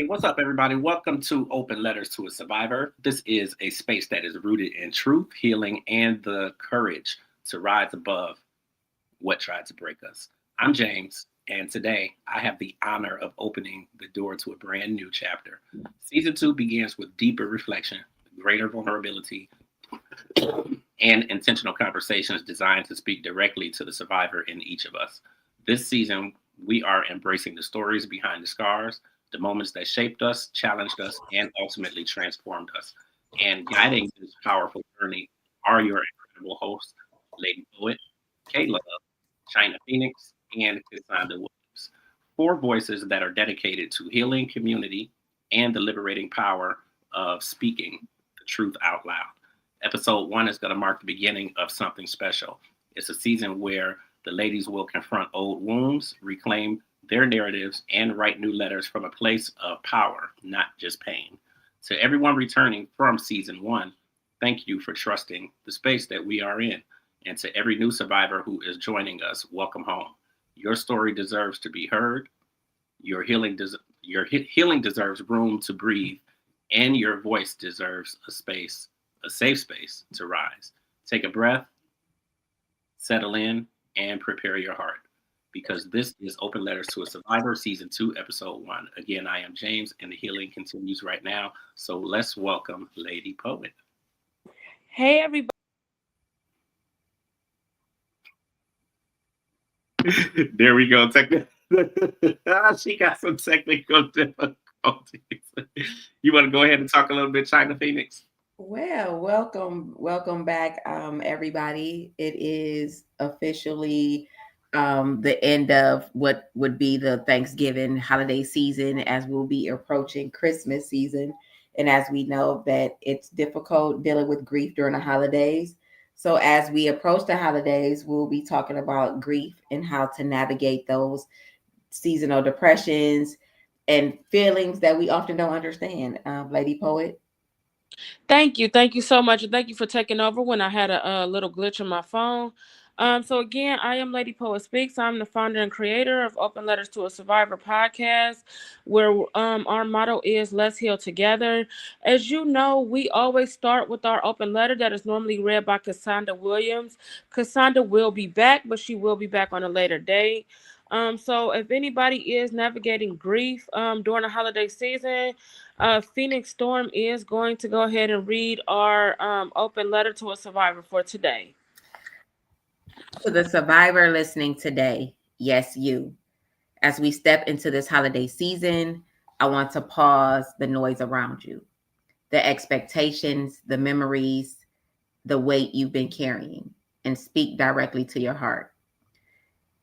Hey, what's up, everybody? Welcome to Open Letters to a Survivor. This is a space that is rooted in truth, healing, and the courage to rise above what tried to break us. I'm James, and today I have the honor of opening the door to a brand new chapter. Season 2 begins with deeper reflection, greater vulnerability, and intentional conversations designed to speak directly to the survivor in each of us. This season, we are embracing the stories behind the scars, the moments that shaped us, challenged us, and ultimately transformed us. And guiding this powerful journey are your incredible hosts, Lady Poet, Kayla, China Phoenix, and Cassandra Williams. Four voices that are dedicated to healing community and the liberating power of speaking the truth out loud. Episode 1 is going to mark the beginning of something special. It's a season where the ladies will confront old wounds, reclaim their narratives, and write new letters from a place of power, not just pain. To everyone returning from season 1, thank you for trusting the space that we are in. And to every new survivor who is joining us, welcome home. Your story deserves to be heard. Your healing deserves room to breathe, and your voice deserves a safe space to rise. Take a breath, settle in, and prepare your heart. Because this is Open Letters to a Survivor, Season 2, Episode 1. Again, I am James, and the healing continues right now. So let's welcome Lady Poet. Hey, everybody. There we go. She got some technical difficulties. You want to go ahead and talk a little bit, China Phoenix? Well, welcome back, everybody. It is officially the end of what would be the Thanksgiving holiday season, as we'll be approaching Christmas season. And as we know that it's difficult dealing with grief during the holidays. So as we approach the holidays, we'll be talking about grief and how to navigate those seasonal depressions and feelings that we often don't understand. Lady Poet. Thank you. Thank you so much. And thank you for taking over when I had a little glitch on my phone. So again, I am Lady Poet Speaks. I'm the founder and creator of Open Letters to a Survivor podcast, where our motto is Let's Heal Together. As you know, we always start with our open letter that is normally read by Cassandra Williams. Cassandra will be back, but she will be back on a later date. So if anybody is navigating grief during the holiday season, Phoenix Storm is going to go ahead and read our open letter to a survivor for today. To the survivor listening today, yes, you. As we step into this holiday season, I want to pause the noise around you, the expectations, the memories, the weight you've been carrying, and speak directly to your heart.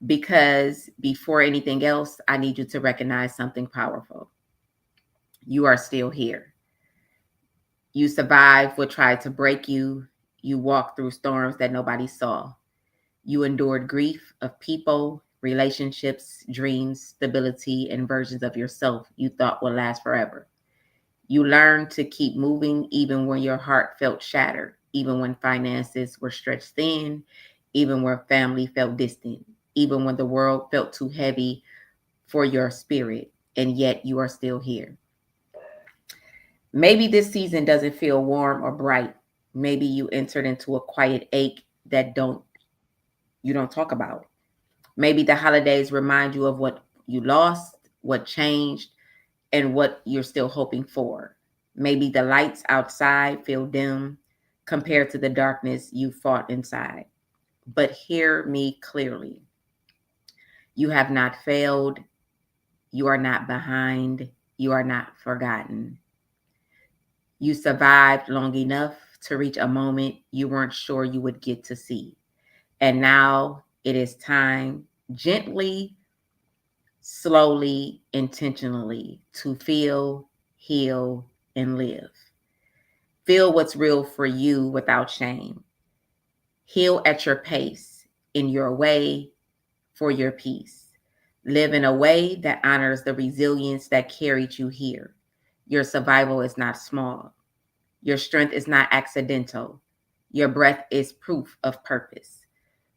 Because before anything else, I need you to recognize something powerful. You are still here. You survived what tried to break you. You walked through storms that nobody saw. You endured grief of people, relationships, dreams, stability, and versions of yourself you thought would last forever. You learned to keep moving even when your heart felt shattered, even when finances were stretched thin, even when family felt distant, even when the world felt too heavy for your spirit, and yet you are still here. Maybe this season doesn't feel warm or bright. Maybe you entered into a quiet ache that don't you don't talk about. Maybe the holidays remind you of what you lost, what changed, and what you're still hoping for. Maybe the lights outside feel dim compared to the darkness you fought inside. But hear me clearly. You have not failed. You are not behind. You are not forgotten. You survived long enough to reach a moment you weren't sure you would get to see. And now it is time, gently, slowly, intentionally, to feel, heal, and live. Feel what's real for you without shame. Heal at your pace, in your way, for your peace. Live in a way that honors the resilience that carried you here. Your survival is not small. Your strength is not accidental. Your breath is proof of purpose.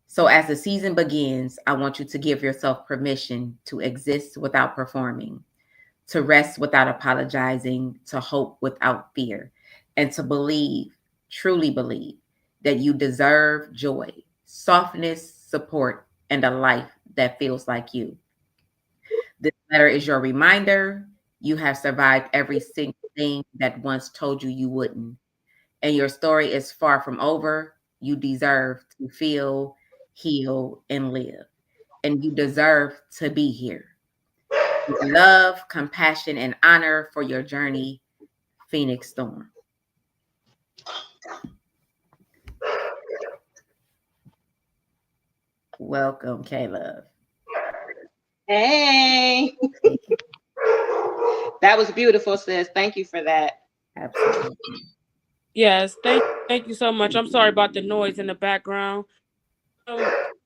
So, as the season begins, I want you to give yourself permission to exist without performing, to rest without apologizing, to hope without fear, and to believe, truly believe, that you deserve joy, softness, support, and a life that feels like you. This letter is your reminder you have survived every single thing that once told you you wouldn't. And your story is far from over. You deserve to feel, heal, and live. And you deserve to be here. With love, compassion, and honor for your journey, Phoenix Storm. Welcome, K-Love. Hey, that was beautiful, sis. Thank you for that. Absolutely. Yes, thank you so much. I'm sorry about the noise in the background.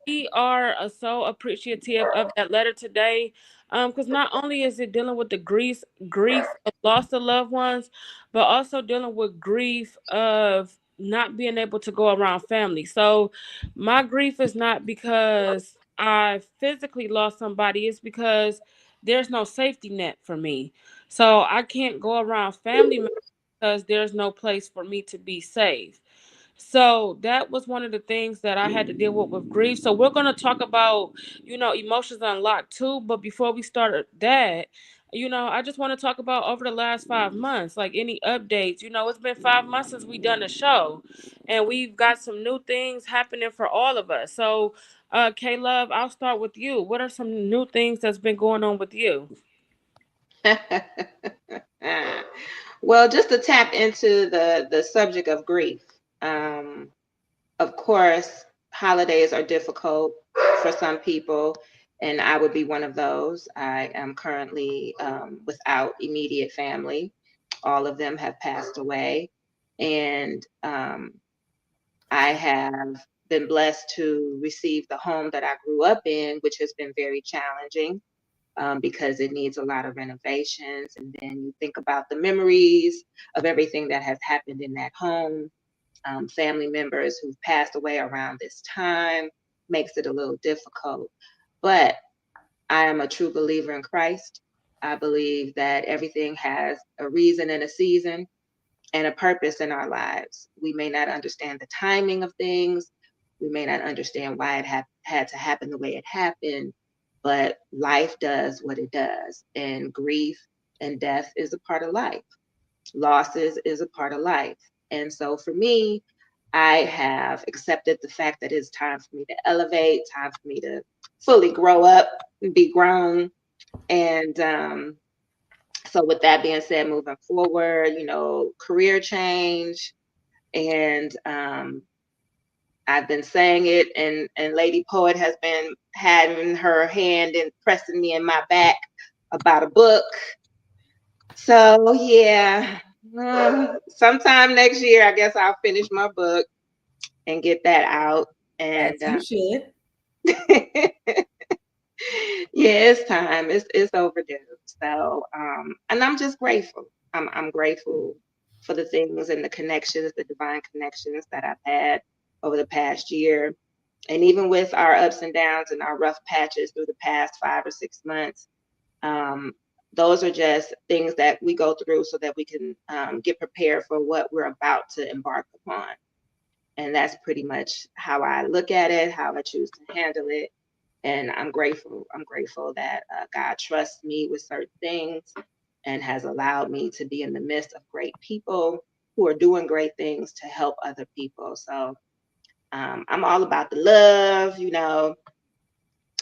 We are so appreciative of that letter today, because not only is it dealing with the grief of loss of loved ones, but also dealing with grief of not being able to go around family. So my grief is not because I physically lost somebody, it's because there's no safety net for me. So I can't go around family members because there's no place for me to be safe. So that was one of the things that I had to deal with grief. So we're going to talk about, emotions unlocked too. But before we start that, I just want to talk about over the last 5 months, like any updates. It's been 5 months since we done the show, and we've got some new things happening for all of us. So, K-Love, I'll start with you. What are some new things that's been going on with you? Well, just to tap into the subject of grief. Of course, holidays are difficult for some people, and I would be one of those. I am currently without immediate family. All of them have passed away, and I have been blessed to receive the home that I grew up in, which has been very challenging. Because it needs a lot of renovations. And then you think about the memories of everything that has happened in that home. Family members who've passed away around this time makes it a little difficult. But I am a true believer in Christ. I believe that everything has a reason and a season and a purpose in our lives. We may not understand the timing of things. We may not understand why it had to happen the way it happened, but life does what it does. And grief and death is a part of life. Losses is a part of life. And so for me, I have accepted the fact that it's time for me to elevate, time for me to fully grow up and be grown. And so with that being said, moving forward, career change, and I've been saying it, and Lady Poet has been having her hand and pressing me in my back about a book. So yeah, sometime next year, I guess I'll finish my book and get that out. And As you should. yeah, it's time. It's overdue. So, and I'm just grateful. I'm grateful for the things and the connections, the divine connections that I've had over the past year. And even with our ups and downs and our rough patches through the past 5 or 6 months, those are just things that we go through so that we can get prepared for what we're about to embark upon. And that's pretty much how I look at it, how I choose to handle it. And I'm grateful. I'm grateful that God trusts me with certain things and has allowed me to be in the midst of great people who are doing great things to help other people. So I'm all about the love,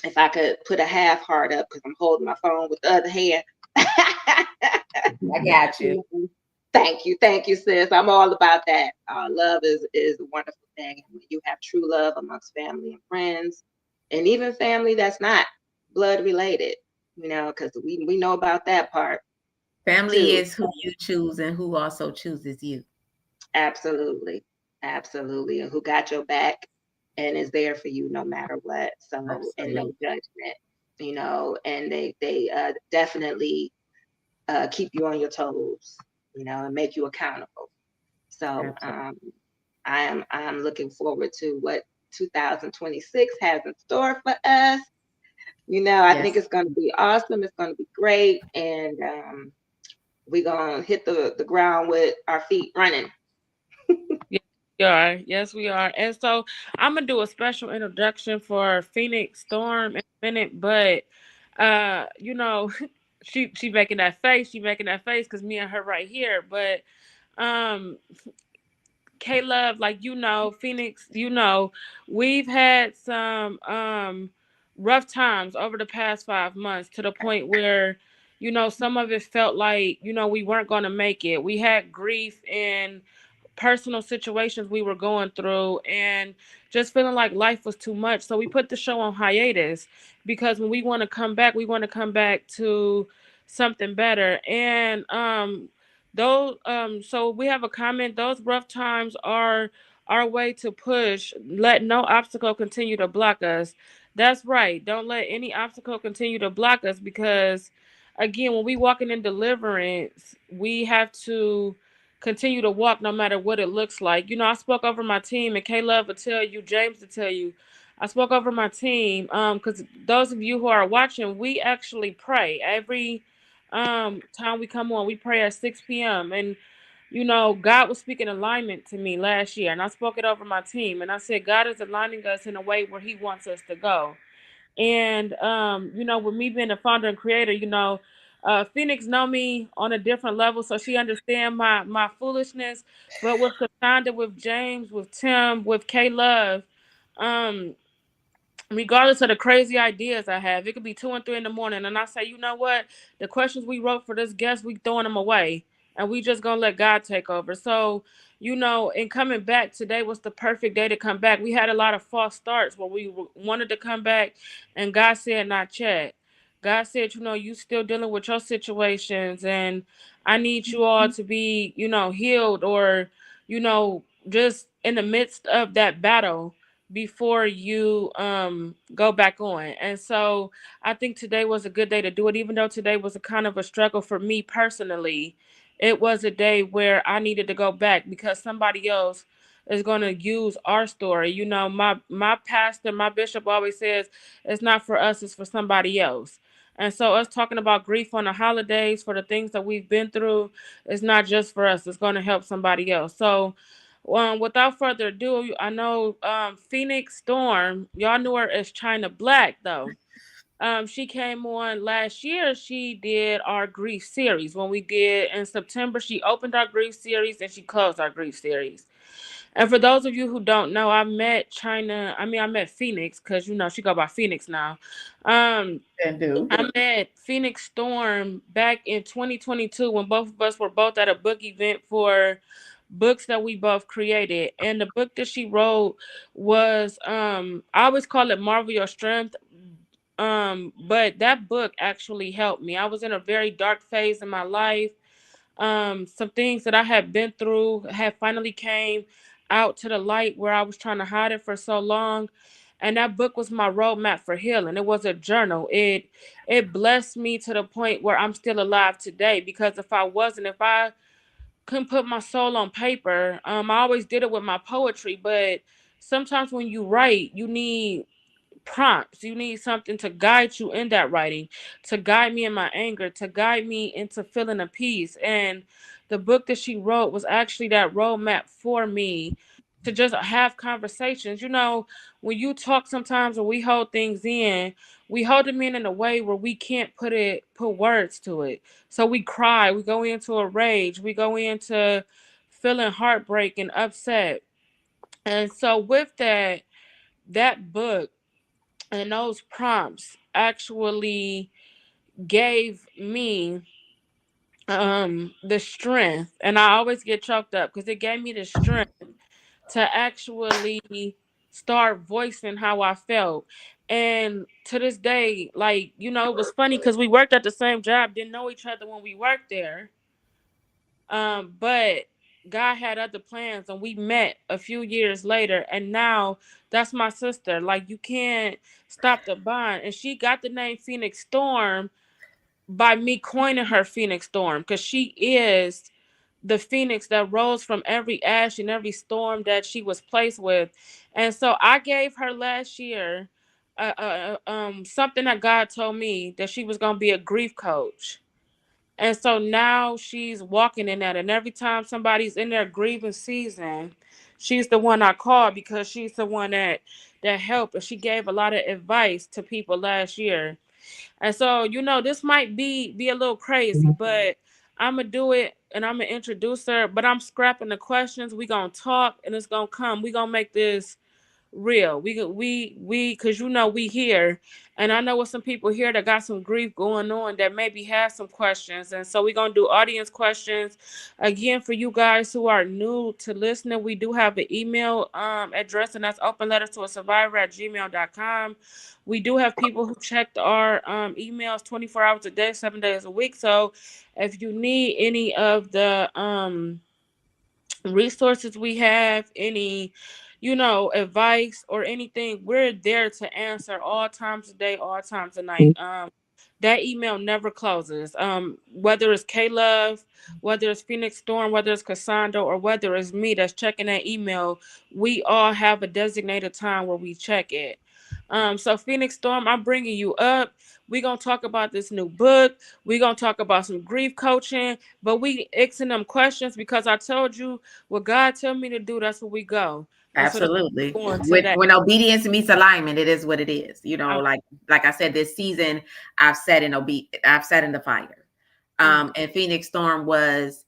if I could put a half heart up because I'm holding my phone with the other hand. I got you. Thank you, sis. I'm all about that. Love is a wonderful thing. When you have true love amongst family and friends, and even family that's not blood related, because we know about that part. Family too. is who you choose and who also chooses you. Absolutely. And who got your back and is there for you no matter what. So, and no judgment, and they definitely keep you on your toes, and make you accountable. So I'm looking forward to what 2026 has in store for us. I think it's going to be awesome. It's going to be great. And we're going to hit the ground with our feet running. Yes, we are. And so I'm gonna do a special introduction for Phoenix Storm in a minute, but she making that face, because me and her right here. But um K-Love, like Phoenix, we've had some rough times over the past 5 months to the point where, some of it felt like, we weren't gonna make it. We had grief and personal situations we were going through and just feeling like life was too much. So we put the show on hiatus because when we want to come back, we want to come back to something better. And so we have a comment. Those rough times are our way to push. Let no obstacle continue to block us. That's right. Don't let any obstacle continue to block us because again, when we walking in deliverance, we have to continue to walk no matter what it looks like. I spoke over my team, and K-Love will tell you, James will tell you, I spoke over my team because those of you who are watching, we actually pray every time we come on. We pray at 6 p.m. And God was speaking alignment to me last year, and I spoke it over my team, and I said God is aligning us in a way where He wants us to go. And with me being a founder and creator, Phoenix know me on a different level, so she understand my foolishness. But with Cassandra, with James, with Tim, with K Love, um, regardless of the crazy ideas I have, it could be 2 and 3 in the morning, and I say, you know what? The questions we wrote for this guest, we throwing them away, and we just gonna let God take over. So, in coming back, today was the perfect day to come back. We had a lot of false starts where we wanted to come back, and God said, not yet. God said, you still dealing with your situations, and I need you all to be, healed or, just in the midst of that battle before you go back on. And so I think today was a good day to do it, even though today was a kind of a struggle for me personally. It was a day where I needed to go back because somebody else is going to use our story. My pastor, my bishop always says it's not for us, it's for somebody else. And so us talking about grief on the holidays for the things that we've been through, it's not just for us, it's going to help somebody else. So without further ado, I know Phoenix Storm, y'all knew her as China Black though. She came on last year. She did our grief series. When we did in September, she opened our grief series and she closed our grief series. And for those of you who don't know, I met Phoenix because she go by Phoenix now. I met Phoenix Storm back in 2022 when both of us were both at a book event for books that we both created. And the book that she wrote was I always call it Marvel Your Strength. But that book actually helped me. I was in a very dark phase in my life. Some things that I had been through had finally came out to the light where I was trying to hide it for so long. And that book was my roadmap for healing. It was a journal. It blessed me to the point where I'm still alive today. Because if I couldn't put my soul on paper, I always did it with my poetry. But sometimes when you write, you need prompts. You need something to guide you in that writing, to guide me in my anger, to guide me into feeling a peace. And the book that she wrote was actually that roadmap for me to just have conversations. When you talk sometimes or we hold things in, we hold them in a way where we can't put words to it. So we cry, we go into a rage, we go into feeling heartbreak and upset. And so with that book and those prompts actually gave me the strength, and I always get choked up because it gave me the strength to actually start voicing how I felt. And to this day, like, it was funny because we worked at the same job, didn't know each other when we worked there. But God had other plans, and we met a few years later, and now that's my sister. Like, you can't stop the bond. And she got the name Phoenix Storm by me coining her Phoenix Storm because she is the phoenix that rose from every ash and every storm that she was placed with. And so I gave her last year something that God told me, that she was gonna be a grief coach. And so now she's walking in that. And every time somebody's in their grieving season, she's the one I call, because she's the one that helped. And she gave a lot of advice to people last year. And so, this might be a little crazy, but I'm gonna do it, and I'm gonna introduce her. But I'm scrapping the questions. We gonna talk, and it's gonna come. We gonna make this real. Because we here, and I know with some people here that got some grief going on, that maybe has some questions, and so we're gonna do audience questions. Again, for you guys who are new to listening, we do have an email address, and that's openletterstoasurvivor@gmail.com. We do have people who checked our emails 24 hours a day, 7 days a week. So if you need any of the resources we have, any advice or anything, we're there to answer all times of day, all times of night. That email never closes. Whether it's K-Love, whether it's Phoenix Storm, whether it's Cassandra, or whether it's me that's checking that email, we all have a designated time where we check it. So Phoenix Storm, I'm bringing you up. We're going to talk about this new book. We're going to talk about some grief coaching, but we asking them questions because I told you what God told me to do. That's where we go. And Absolutely. So when obedience meets alignment, it is what it is. Like I said, this season I've sat in the fire. And Phoenix Storm was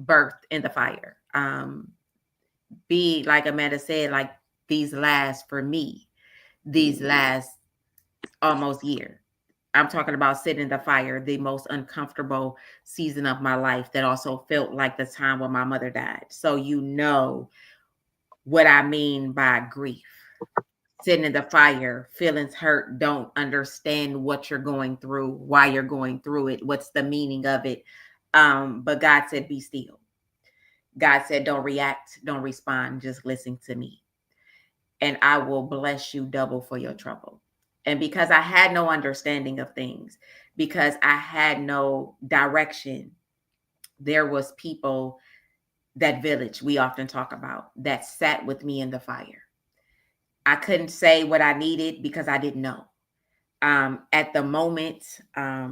birthed in the fire. Like Amanda said, like these last almost year. I'm talking about sitting in the fire, the most uncomfortable season of my life, that also felt like the time when my mother died. So what I mean by grief. Sitting in the fire, feelings hurt, don't understand what you're going through, why you're going through it, what's the meaning of it. But God said, be still. God said, don't react, don't respond, just listen to me. And I will bless you double for your trouble. And because I had no understanding of things, because I had no direction, there was people, that village we often talk about, that sat with me in the fire. I couldn't say what I needed because I didn't know. At the moment, I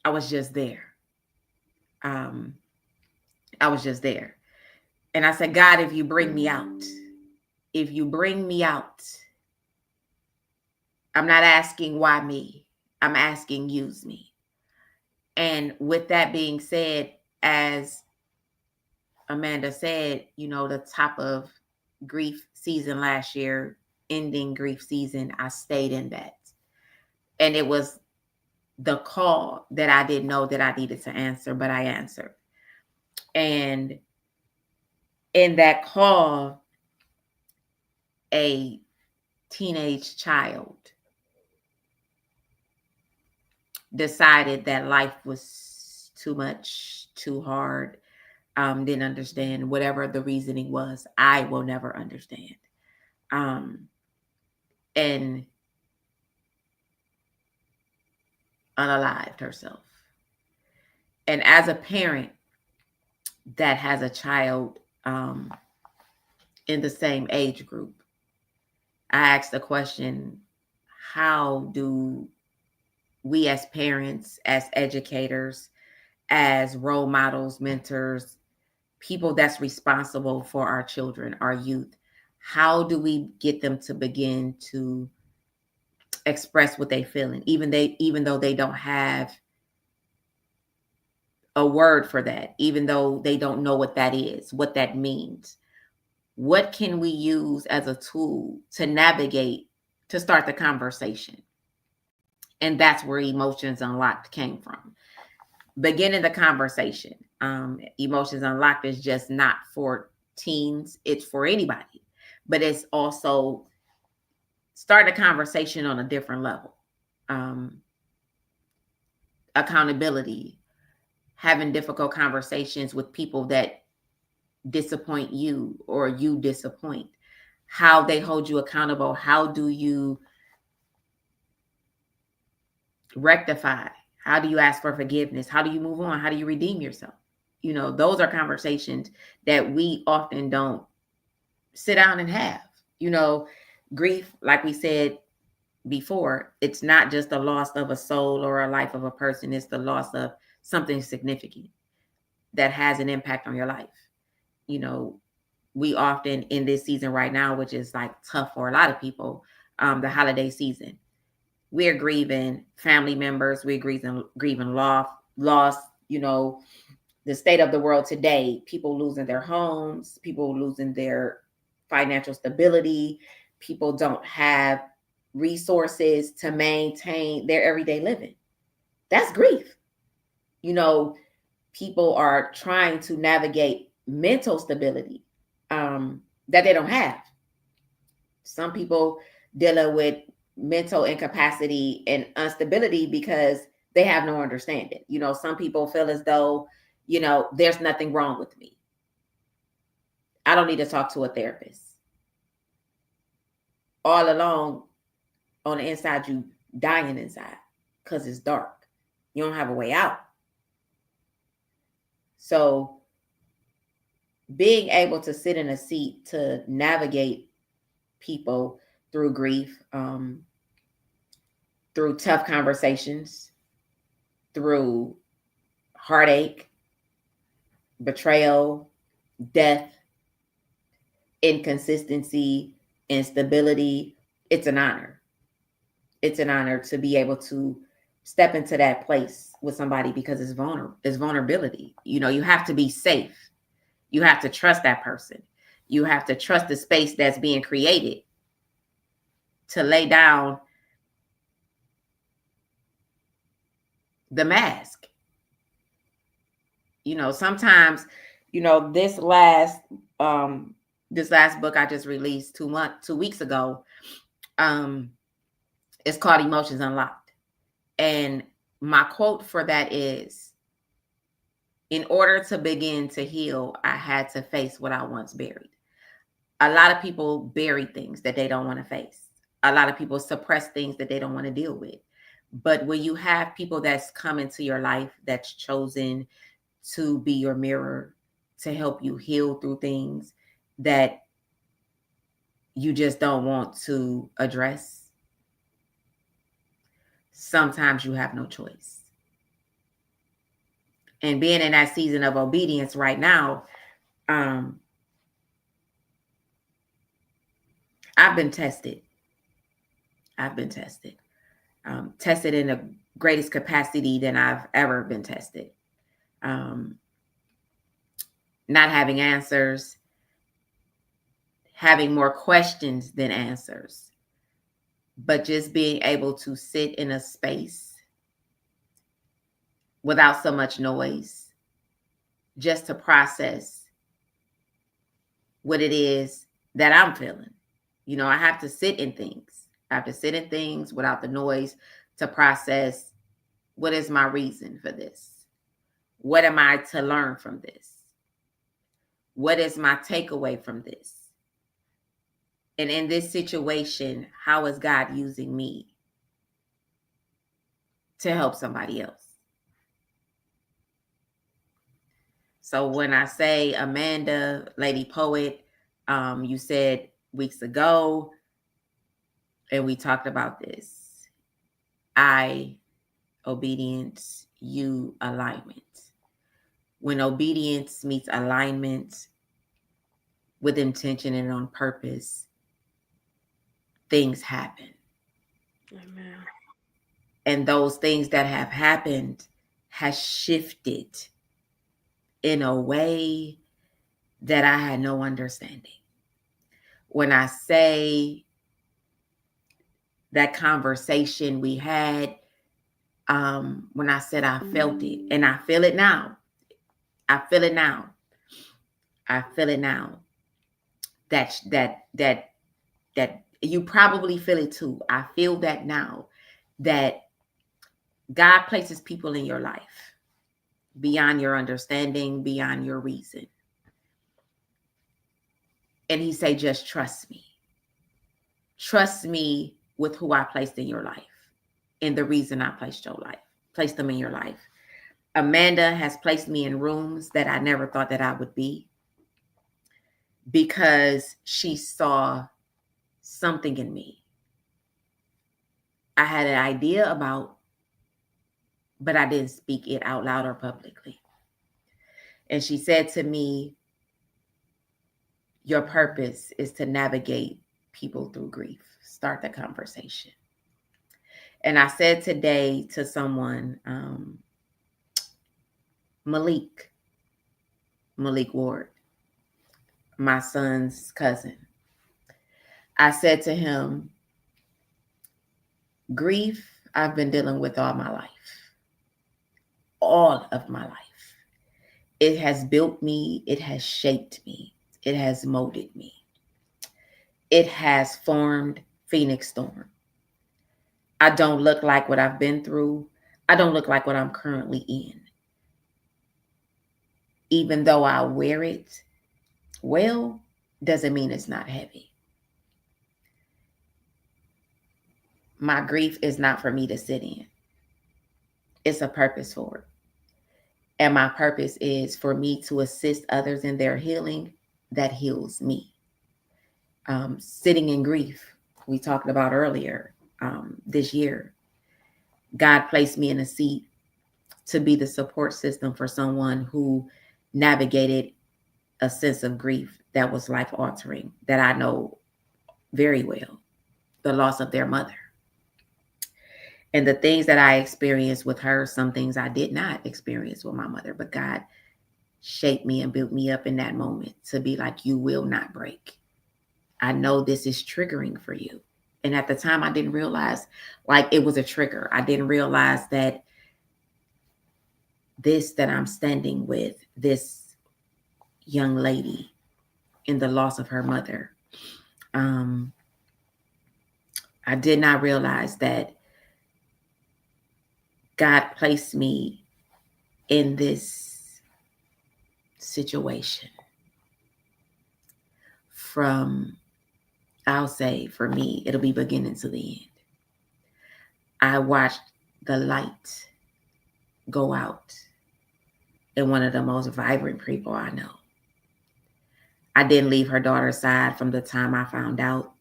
was just there. And I said, God, if you bring me out, I'm not asking why me. I'm asking, use me. And with that being said, as Amanda said, the top of grief season last year, ending grief season, I stayed in that. And it was the call that I didn't know that I needed to answer, but I answered. And in that call, a teenage child decided that life was too much, too hard, didn't understand whatever the reasoning was. I will never understand. And unalived herself. And as a parent that has a child in the same age group, I asked the question, how do we as parents, as educators, as role models, mentors, people that's responsible for our children, our youth, how do we get them to begin to express what they feeling, even though they don't have a word for that, even though they don't know what that is, what that means? What can we use as a tool to navigate, to start the conversation? And that's where Emotions Unlocked came from. Beginning the conversation. Emotions Unlocked is just not for teens, it's for anybody, but it's also start a conversation on a different level. Accountability, having difficult conversations with people that disappoint you or you disappoint, how they hold you accountable. How do you rectify? How do you ask for forgiveness? How do you move on? How do you redeem yourself? You know, those are conversations that we often don't sit down and have. You know, grief, like we said before, it's not just the loss of a soul or a life of a person. It's the loss of something significant that has an impact on your life. You know, we often in this season right now, which is like tough for a lot of people, the holiday season, we're grieving family members, we're grieving loss, you know, the state of the world today, people losing their homes, people losing their financial stability, people don't have resources to maintain their everyday living. That's grief. You know, people are trying to navigate mental stability that they don't have. Some people dealing with mental incapacity and instability because they have no understanding. You know, some people feel as though, you know, there's nothing wrong with me. I don't need to talk to a therapist. All along on the inside, you dying inside because it's dark. You don't have a way out. So being able to sit in a seat to navigate people through grief, through tough conversations, through heartache, betrayal, death, inconsistency, instability, it's an honor. It's an honor to be able to step into that place with somebody because it's vulnerability. You know, you have to be safe. You have to trust that person. You have to trust the space that's being created to lay down the mask. You know, sometimes, you know, this last book I just released 2 weeks ago, it's called Emotions Unlocked. And my quote for that is, in order to begin to heal, I had to face what I once buried. A lot of people bury things that they don't want to face. A lot of people suppress things that they don't want to deal with. But when you have people that's come into your life, that's chosen to be your mirror, to help you heal through things that you just don't want to address, sometimes you have no choice. And being in that season of obedience right now, I've been tested. Tested in the greatest capacity than I've ever been tested. Not having answers, having more questions than answers, but just being able to sit in a space without so much noise, just to process what it is that I'm feeling. You know, I have to sit in things. I have to sit in things without the noise to process, what is my reason for this? What am I to learn from this? What is my takeaway from this? And in this situation, how is God using me to help somebody else? So when I say Amanda, Lady Poet, you said weeks ago, and we talked about this, I, obedience, you, alignment. When obedience meets alignment with intention and on purpose, things happen. Amen. And those things that have happened has shifted in a way that I had no understanding. When I say that conversation we had, when I said I felt it, and I feel it now. I feel it now. That you probably feel it too. I feel that now, that God places people in your life beyond your understanding, beyond your reason. And he say, just trust me. Trust me with who I placed in your life and the reason I placed them in your life. Amanda has placed me in rooms that I never thought that I would be, because she saw something in me I had an idea about, but I didn't speak it out loud or publicly. And she said to me, your purpose is to navigate people through grief. Start the conversation. And I said today to someone, Malik Ward, my son's cousin. I said to him, grief I've been dealing with all my life. All of my life. It has built me. It has shaped me. It has molded me. It has formed Phoenix Storm. I don't look like what I've been through. I don't look like what I'm currently in. Even though I wear it well, doesn't mean it's not heavy. My grief is not for me to sit in. It's a purpose for it. And my purpose is for me to assist others in their healing that heals me. Sitting in grief, we talked about earlier this year. God placed me in a seat to be the support system for someone who navigated a sense of grief that was life-altering, that I know very well, the loss of their mother. And the things that I experienced with her, some things I did not experience with my mother, but God shaped me and built me up in that moment to be like, you will not break. I know this is triggering for you. And at the time, I didn't realize like it was a trigger. I didn't realize that this that I'm standing with, this young lady in the loss of her mother, I did not realize that God placed me in this situation from, I'll say for me, it'll be beginning to the end. I watched the light go out in one of the most vibrant people I know. I didn't leave her daughter's side from the time I found out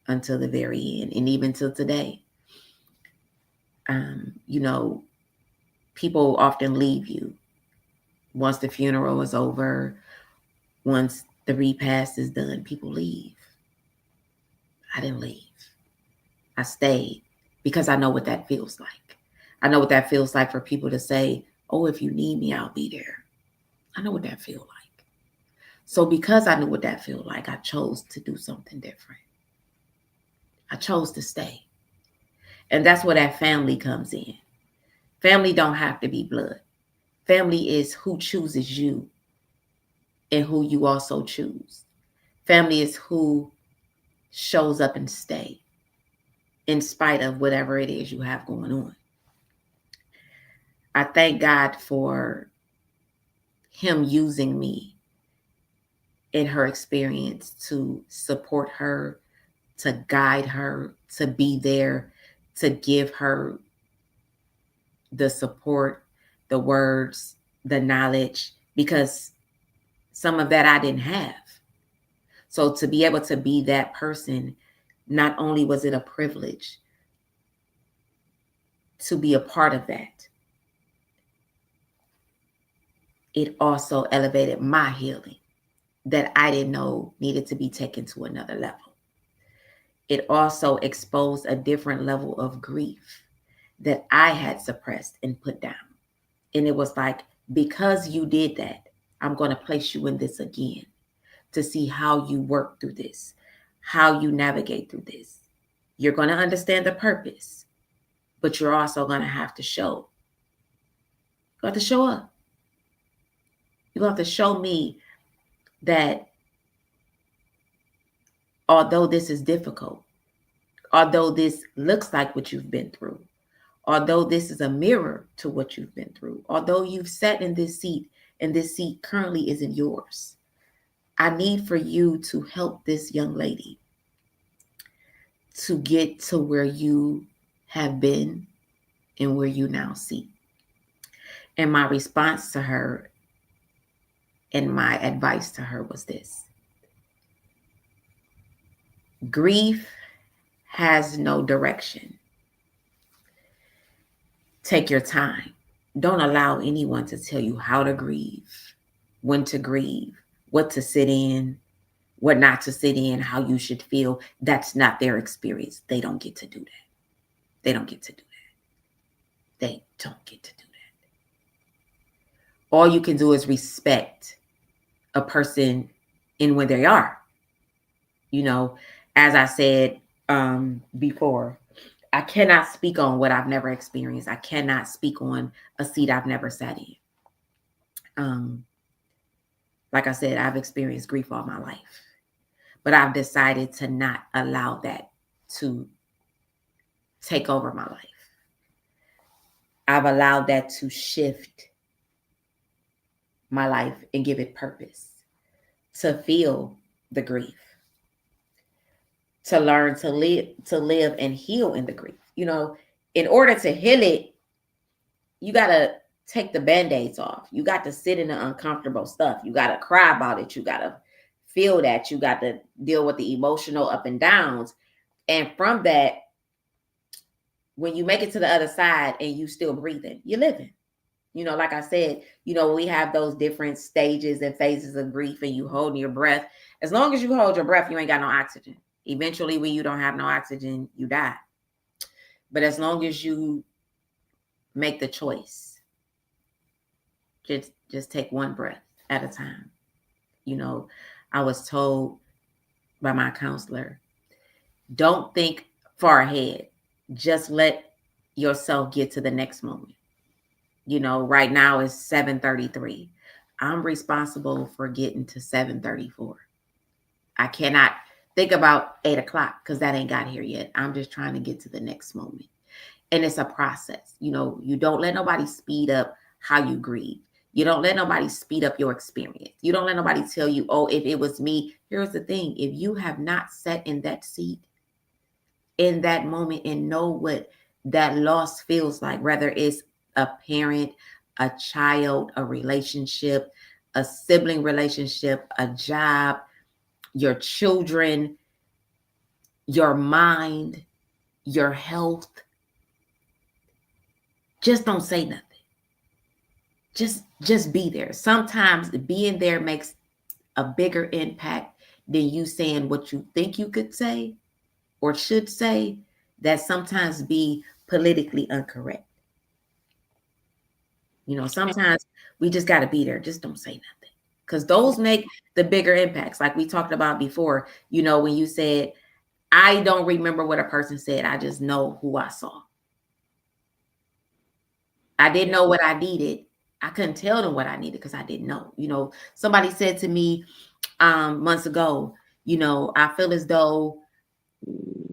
until the very end, and even till today. People often leave you once the funeral is over, once the repast is done, people leave. I didn't leave. I stayed because I know what that feels like. I know what that feels like for people to say, oh, if you need me, I'll be there. I know what that feels like. So because I knew what that feels like, I chose to do something different. I chose to stay. And that's where that family comes in. Family don't have to be blood. Family is who chooses you and who you also choose. Family is who shows up and stay in spite of whatever it is you have going on. I thank God for him using me in her experience to support her, to guide her, to be there, to give her the support, the words, the knowledge, because some of that I didn't have. So to be able to be that person, not only was it a privilege to be a part of that, it also elevated my healing that I didn't know needed to be taken to another level. It also exposed a different level of grief that I had suppressed and put down. And it was like, because you did that, I'm going to place you in this again to see how you work through this, how you navigate through this. You're going to understand the purpose, but you're also going to have to show. You have to show up. You have to show me that although this is difficult, although this looks like what you've been through, although this is a mirror to what you've been through, although you've sat in this seat and this seat currently isn't yours, I need for you to help this young lady to get to where you have been and where you now see. And my response to her and my advice to her was this: grief has no direction. Take your time. Don't allow anyone to tell you how to grieve, when to grieve, what to sit in, what not to sit in, how you should feel. That's not their experience. They don't get to do that. They don't get to do that. They don't get to do that. All you can do is respect a person in where they are. You know, as I said before, I cannot speak on what I've never experienced. I cannot speak on a seat I've never sat in. Like I said, I've experienced grief all my life, but I've decided to not allow that to take over my life. I've allowed that to shift my life and give it purpose, to feel the grief, to learn to live and heal in the grief. You know, in order to heal it, you got to take the band-aids off. You got to sit in the uncomfortable stuff. You got to cry about it. You got to feel that. You got to deal with the emotional up and downs. And from that, when you make it to the other side and you still breathing, you're living. You know, like I said, you know, we have those different stages and phases of grief, and you hold your breath. As long as you hold your breath, you ain't got no oxygen. Eventually, when you don't have no oxygen, you die. But as long as you make the choice, just take one breath at a time. You know, I was told by my counselor, don't think far ahead. Just let yourself get to the next moment. You know, right now it's 7:33. I'm responsible for getting to 7:34. I cannot think about 8 o'clock because that ain't got here yet. I'm just trying to get to the next moment. And it's a process. You know, you don't let nobody speed up how you grieve. You don't let nobody speed up your experience. You don't let nobody tell you, oh, if it was me. Here's the thing. If you have not sat in that seat in that moment and know what that loss feels like, whether it's a parent, a child, a relationship, a sibling relationship, a job, your children, your mind, your health, just don't say nothing. Just be there. Sometimes being there makes a bigger impact than you saying what you think you could say or should say, that sometimes be politically incorrect. You know, sometimes we just got to be there. Just don't say nothing, because those make the bigger impacts. Like we talked about before, you know, when you said, I don't remember what a person said. I just know who I saw. I didn't know what I needed. I couldn't tell them what I needed because I didn't know. You know, somebody said to me months ago, you know, I feel as though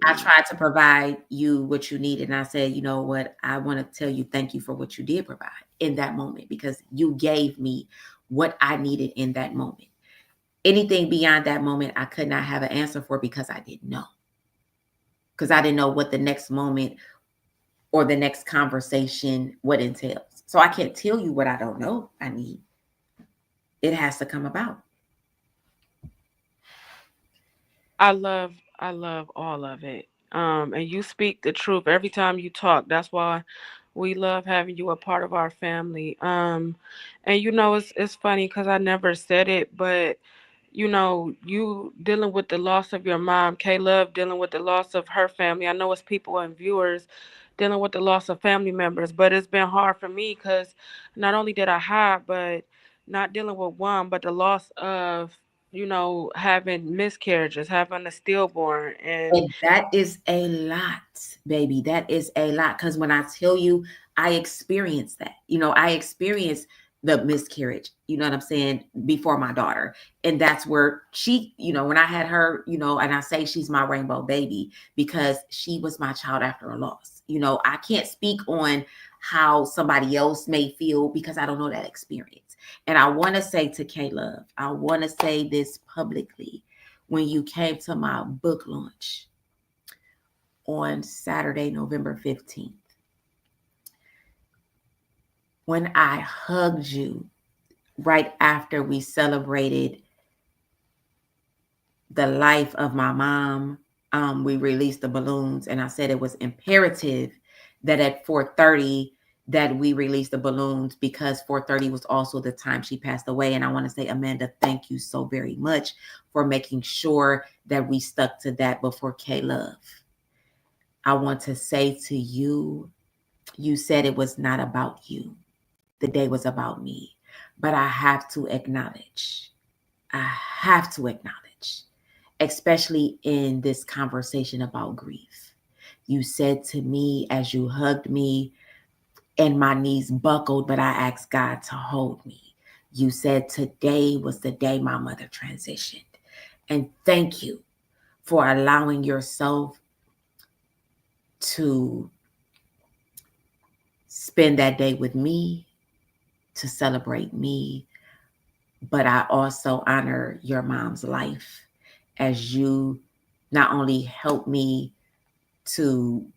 I tried to provide you what you needed. And I said, you know what? I want to tell you thank you for what you did provide in that moment, because you gave me what I needed in that moment. Anything beyond that moment, I could not have an answer for because I didn't know. Because I didn't know what the next moment or the next conversation would entail. So I can't tell you what I don't know I need. It has to come about. I love all of it. And you speak the truth every time you talk. That's why we love having you a part of our family. And you know, it's funny because I never said it, but you know, you dealing with the loss of your mom, K-Love dealing with the loss of her family. I know it's people and viewers dealing with the loss of family members, but it's been hard for me because not only did I have, but not dealing with one, but the loss of, you know, having miscarriages, having a stillborn, and And that is a lot, baby. That is a lot. Because when I tell you, I experienced that. You know, I experienced the miscarriage, you know what I'm saying, before my daughter. And that's where she, you know, when I had her, you know, and I say she's my rainbow baby because she was my child after a loss. You know, I can't speak on how somebody else may feel because I don't know that experience. And I want to say to K-Love, I want to say this publicly. When you came to my book launch on Saturday, November 15th, when I hugged you right after we celebrated the life of my mom, we released the balloons, and I said it was imperative that at 4:30 that we release the balloons, because 4:30 was also the time she passed away. And I want to say, Amanda, thank you so very much for making sure that we stuck to that before K-Love. I want to say to you, you said it was not about you. The day was about me. But I have to acknowledge, especially in this conversation about grief. You said to me as you hugged me, and my knees buckled, but I asked God to hold me. You said today was the day my mother transitioned. And thank you for allowing yourself to spend that day with me, to celebrate me. But I also honor your mom's life as you not only helped me to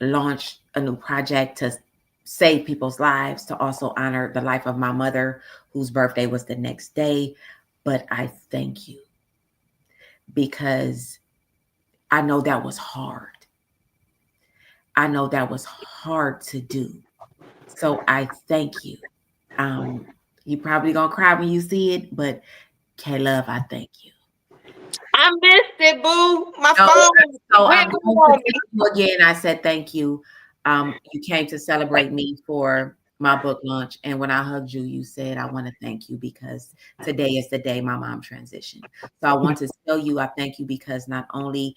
launch a new project to save people's lives, to also honor the life of my mother, whose birthday was the next day. But I thank you, because I know that was hard. I know that was hard to do. So I thank you. You probably gonna cry when you see it, but K-Love, I thank you. I missed it, boo. My No, phone. so went I'm going to on thank you again. I said thank you. You came to celebrate me for my book launch, and when I hugged you, you said, I want to thank you because today is the day my mom transitioned. So I want to tell you I thank you, because not only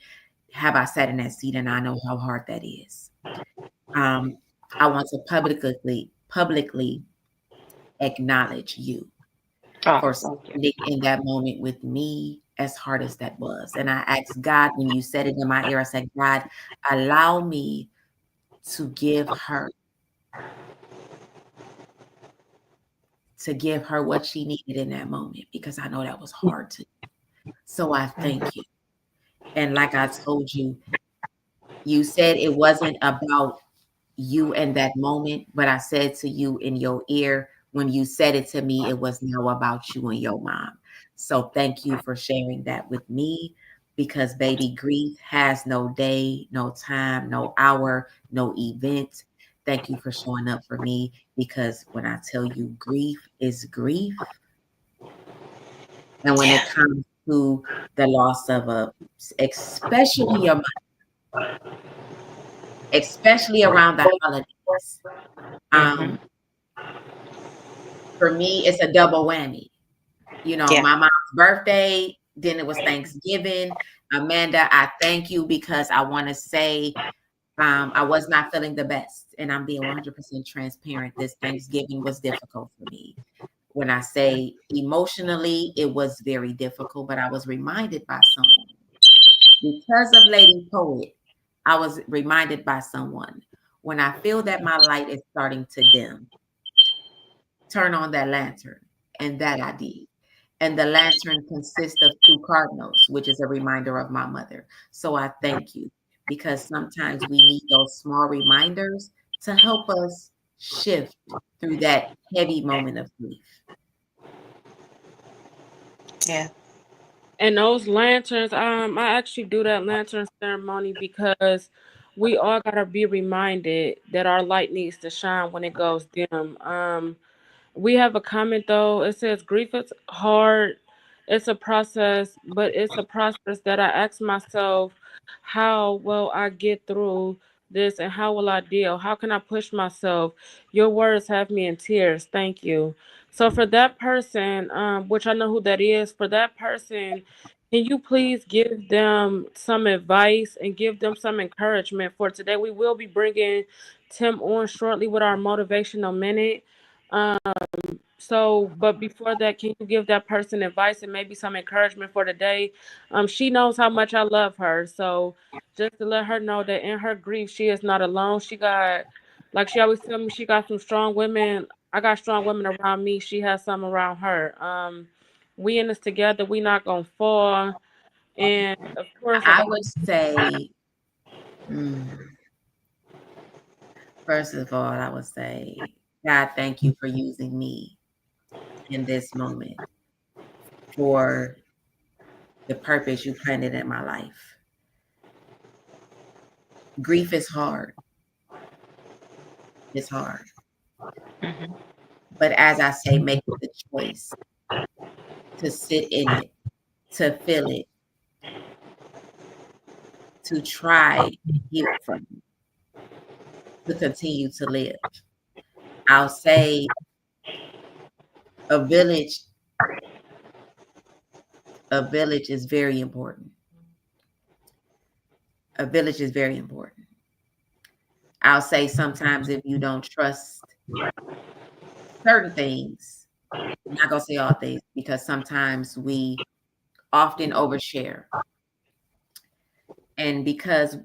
have I sat in that seat and I know how hard that is, I want to publicly acknowledge you for standing in that moment with me, as hard as that was. And I asked God, when you said it in my ear, I said, God, allow me to give her what she needed in that moment, because I know that was hard to do. So I thank you. And like I told you, you said it wasn't about you in that moment, but I said to you in your ear, when you said it to me, it was now about you and your mom. So thank you for sharing that with me, because baby, grief has no day, no time, no hour, no event. Thank you for showing up for me, because when I tell you grief is grief, and when it comes to the loss of especially your mom, especially around the holidays, for me, it's a double whammy. You know, my mom's birthday, then it was Thanksgiving. Amanda, I thank you, because I want to say I was not feeling the best, and I'm being 100% transparent. This Thanksgiving was difficult for me. When I say emotionally, it was very difficult, but I was reminded by someone. Because of Lady Poet, I was reminded by someone, when I feel that my light is starting to dim, turn on that lantern. And that I did. And the lantern consists of 2 cardinals, which is a reminder of my mother. So I thank you, because sometimes we need those small reminders to help us shift through that heavy moment of grief. Yeah. And those lanterns, I actually do that lantern ceremony because we all gotta be reminded that our light needs to shine when it goes dim. We have a comment though. It says grief is hard. It's a process, but it's a process that I ask myself, how will I get through this and how will I deal? How can I push myself? Your words have me in tears. Thank you. So for that person, which I know who that is, for that person, can you please give them some advice and give them some encouragement for today? We will be bringing Tim on shortly with our motivational minute. So, but before that, can you give that person advice and maybe some encouragement for the day? She knows how much I love her. So just to let her know that in her grief, she is not alone. She got, like she always tell me, she got some strong women. I got strong women around me. She has some around her. We in this together. We not gonna fall. And of course, like I would say, first of all, I would say God, thank you for using me in this moment for the purpose you planted in my life. Grief is hard. It's hard. Mhm. But as I say, make the choice to sit in it, to feel it, to try and heal from it, to continue to live. I'll say a village is very important. A village is very important. I'll say sometimes if you don't trust certain things, I'm not gonna say all things, because sometimes we often overshare. And because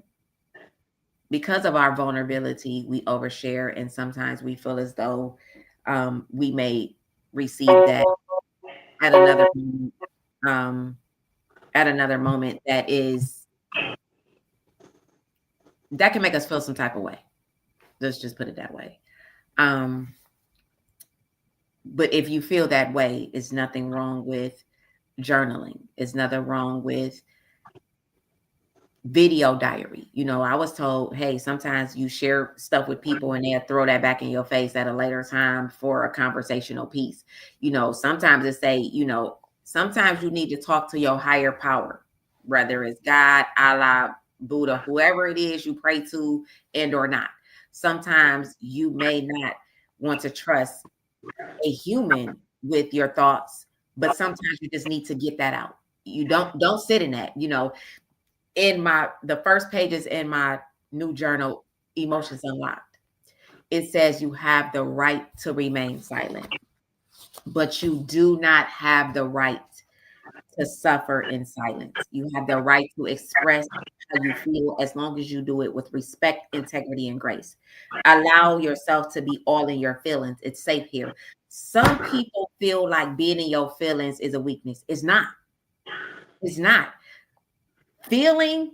of our vulnerability, we overshare, and sometimes we feel as though we may receive that at another moment that can make us feel some type of way. Let's just put it that way. But if you feel that way, it's nothing wrong with journaling. It's nothing wrong with video diary. I was told, hey, sometimes you share stuff with people and they'll throw that back in your face at a later time for a conversational piece. Sometimes it say, sometimes you need to talk to your higher power, whether it's God, Allah, Buddha, whoever it is you pray to and or not. Sometimes you may not want to trust a human with your thoughts, but sometimes you just need to get that out. You don't sit in that. In the first pages in my new journal, Emotions Unlocked, it says you have the right to remain silent, but you do not have the right to suffer in silence. You have the right to express how you feel as long as you do it with respect, integrity, and grace. Allow yourself to be all in your feelings. It's safe here. Some people feel like being in your feelings is a weakness. It's not. It's not. Feeling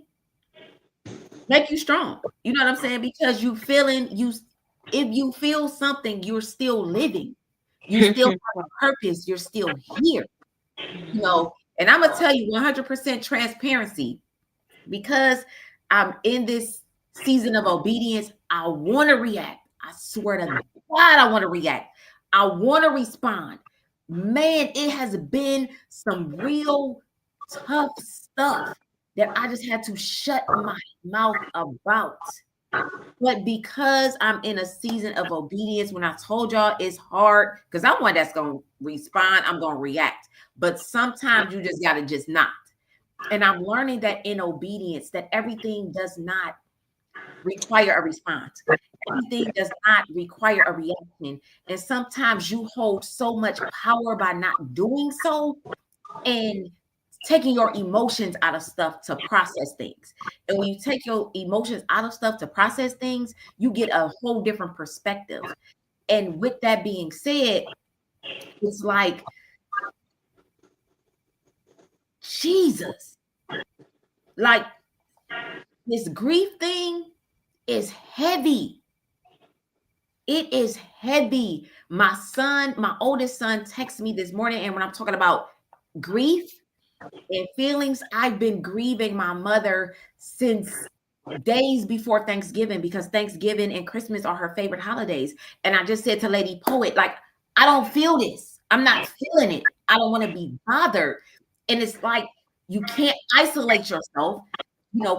make you strong. You know what I'm saying? Because if you feel something, you're still living. You still have a purpose. You're still here. And I'm gonna tell you 100% transparency, because I'm in this season of obedience. I want to react. I swear to God, I want to react. I want to respond. Man, it has been some real tough stuff that I just had to shut my mouth about. But because I'm in a season of obedience, when I told y'all it's hard, because I'm one that's going to respond, I'm going to react. But sometimes you just got to just not. And I'm learning that in obedience, that everything does not require a response. Everything does not require a reaction. And sometimes you hold so much power by not doing so, and taking your emotions out of stuff to process things. And when you take your emotions out of stuff to process things, you get a whole different perspective. And with that being said, it's like, Jesus, like this grief thing is heavy. It is heavy. My oldest son texted me this morning, and when I'm talking about grief and feelings, I've been grieving my mother since days before Thanksgiving, because Thanksgiving and Christmas are her favorite holidays. And I just said to Lady Poet, like, I don't feel this. I'm not feeling it. I don't want to be bothered. And it's like, you can't isolate yourself.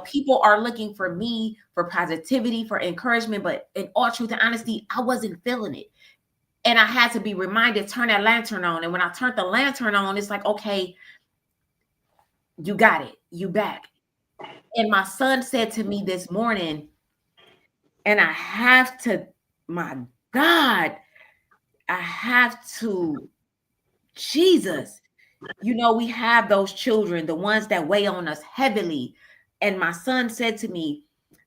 People are looking for me for positivity, for encouragement, but in all truth and honesty, I wasn't feeling it. And I had to be reminded, turn that lantern on. And when I turned the lantern on, it's like, okay, you got it. You back. And my son said to me this morning, and I have to, my God, I have to, Jesus, we have those children, the ones that weigh on us heavily. And my son said to me,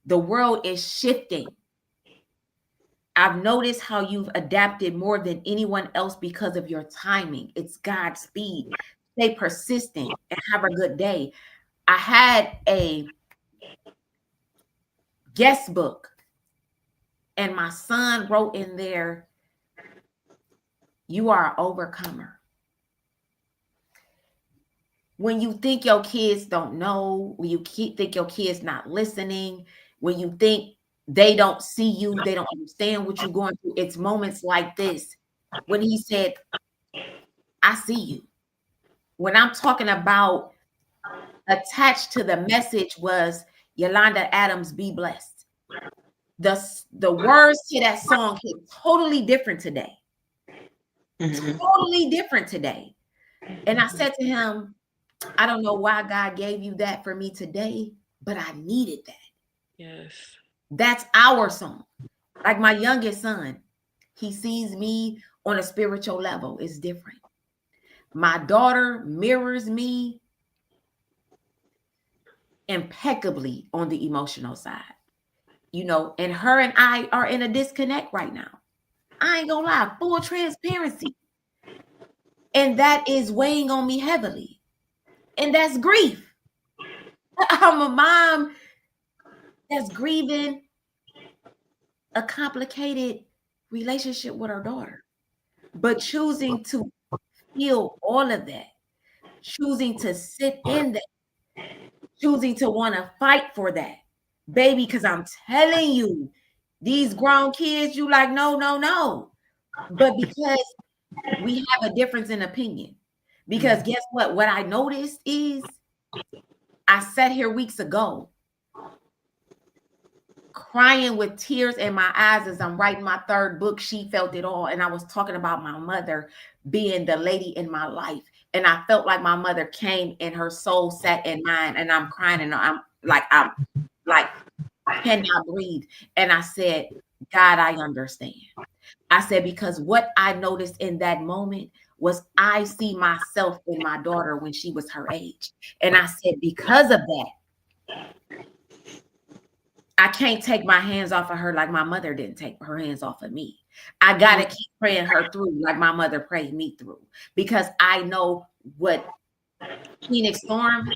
the world is shifting. I've noticed how you've adapted more than anyone else because of your timing. It's God's speed. Stay persistent and have a good day. I had a guest book, and my son wrote in there, You are an overcomer. When you think your kids don't know, when you think your kids not listening, when you think they don't see you, they don't understand what you're going through, it's moments like this when he said, I see you. When I'm talking about attached to the message was Yolanda Adams, be blessed. The words to that song hit totally different today. Totally different today. And I said to him, I don't know why God gave you that for me today, but I needed that. Yes. That's our song. Like my youngest son, he sees me on a spiritual level. It's different. My daughter mirrors me impeccably on the emotional side. You know, and her and I are in a disconnect right now. I ain't gonna lie, full transparency. And that is weighing on me heavily. And that's grief. I'm a mom that's grieving a complicated relationship with her daughter, but choosing to feel all of that, choosing to sit in that, choosing to want to fight for that, baby, because I'm telling you, these grown kids, you like, no, no, no. But because we have a difference in opinion, because guess what? What I noticed is I sat here weeks ago crying with tears in my eyes as I'm writing my third book, She Felt It All. And I was talking about my mother being the lady in my life. And I felt like my mother came and her soul sat in mine, and I'm crying and I'm like, I cannot breathe. And I said, God, I understand. I said, because what I noticed in that moment was I see myself in my daughter when she was her age. And I said, because of that, I can't take my hands off of her like my mother didn't take her hands off of me. I got to keep praying her through like my mother prayed me through, because I know what Phoenix Storm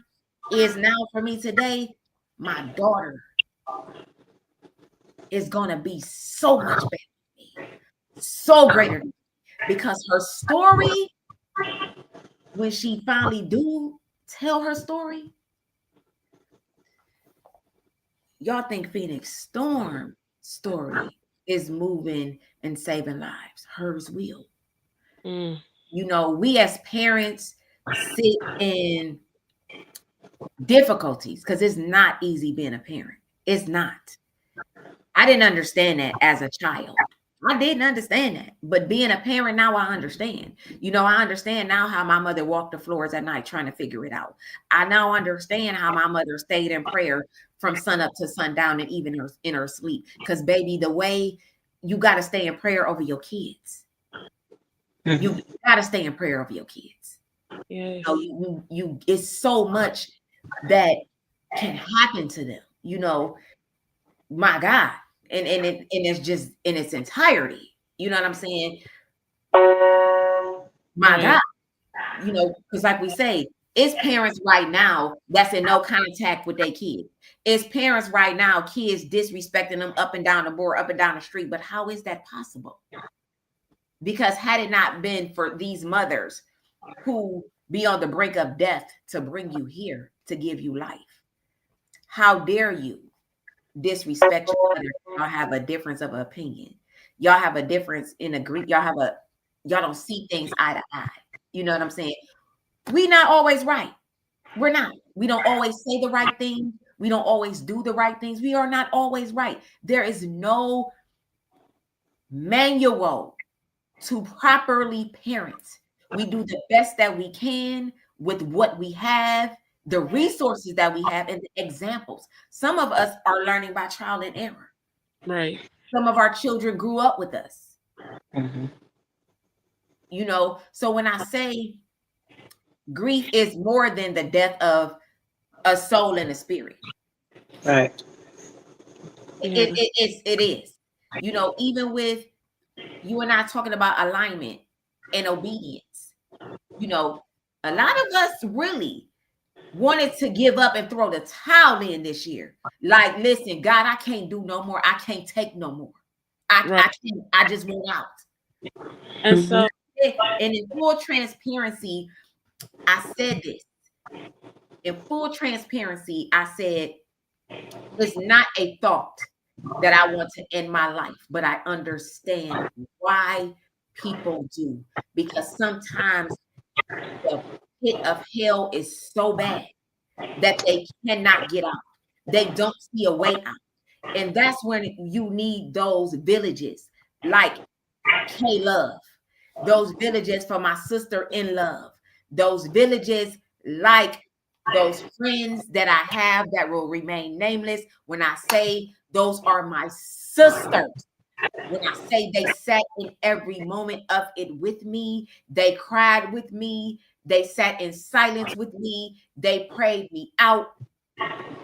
is now for me today. My daughter is going to be so much better than me, so greater than me, because her story, when she finally do tell her story, y'all think Phoenix Storm story is moving and saving lives. Hers will. You know, we as parents sit in difficulties because it's not easy being a parent. It's not. I didn't understand that as a child. I didn't understand that. But being a parent now, I understand. You know, I understand now how my mother walked the floors at night trying to figure it out. I now understand how my mother stayed in prayer from sun up to sundown and even in her sleep. Because, baby, the way you got to stay in prayer over your kids. You got to stay in prayer over your kids. Yes. You know, it's so much that can happen to them. You know, my God. And it's just in its entirety. You know what I'm saying? My God. You know, because like we say, it's parents right now that's in no contact with their kids. It's parents right now, kids disrespecting them up and down the board, up and down the street. But how is that possible? Because had it not been for these mothers who be on the brink of death to bring you here, to give you life, how dare you disrespect your mother? Y'all have a difference of opinion. Y'all have a difference in agree. Y'all don't see things eye to eye. You know what I'm saying? We not always right. We're not. We don't always say the right thing. We don't always do the right things. We are not always right. There is no manual to properly parent. We do the best that we can with what we have, the resources that we have, and the examples. Some of us are learning by trial and error. Right. Some of our children grew up with us. You know, so when I say grief is more than the death of a soul and a spirit. Right. It is. You know, even with you and I talking about alignment and obedience, you know, a lot of us really wanted to give up and throw the towel in this year. Like, listen, God, I can't do no more. I can't take no more. I just want out. And so And in full transparency, I said this. In full transparency, I said, it's not a thought that I want to end my life, but I understand why people do. Because sometimes the pit of hell is so bad that they cannot get out. They don't see a way out. And that's when you need those villages like K-Love, those villages for my sister in love, those villages like those friends that I have that will remain nameless. When I say those are my sisters, when I say they sat in every moment of it with me, they cried with me, they sat in silence with me, they prayed me out,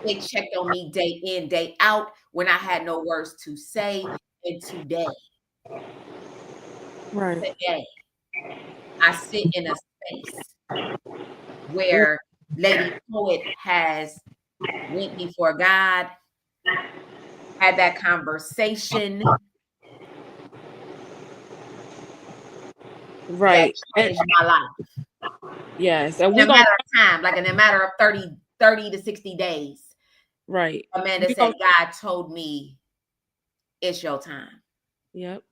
they checked on me day in, day out when I had no words to say. And today, I sit in a space where Lady Poet has went before God, had that conversation, right, that changed my life. Yes, and in a matter of time, like in a matter of 30 to 60 days. Right. Amanda said, God told me it's your time. Yep.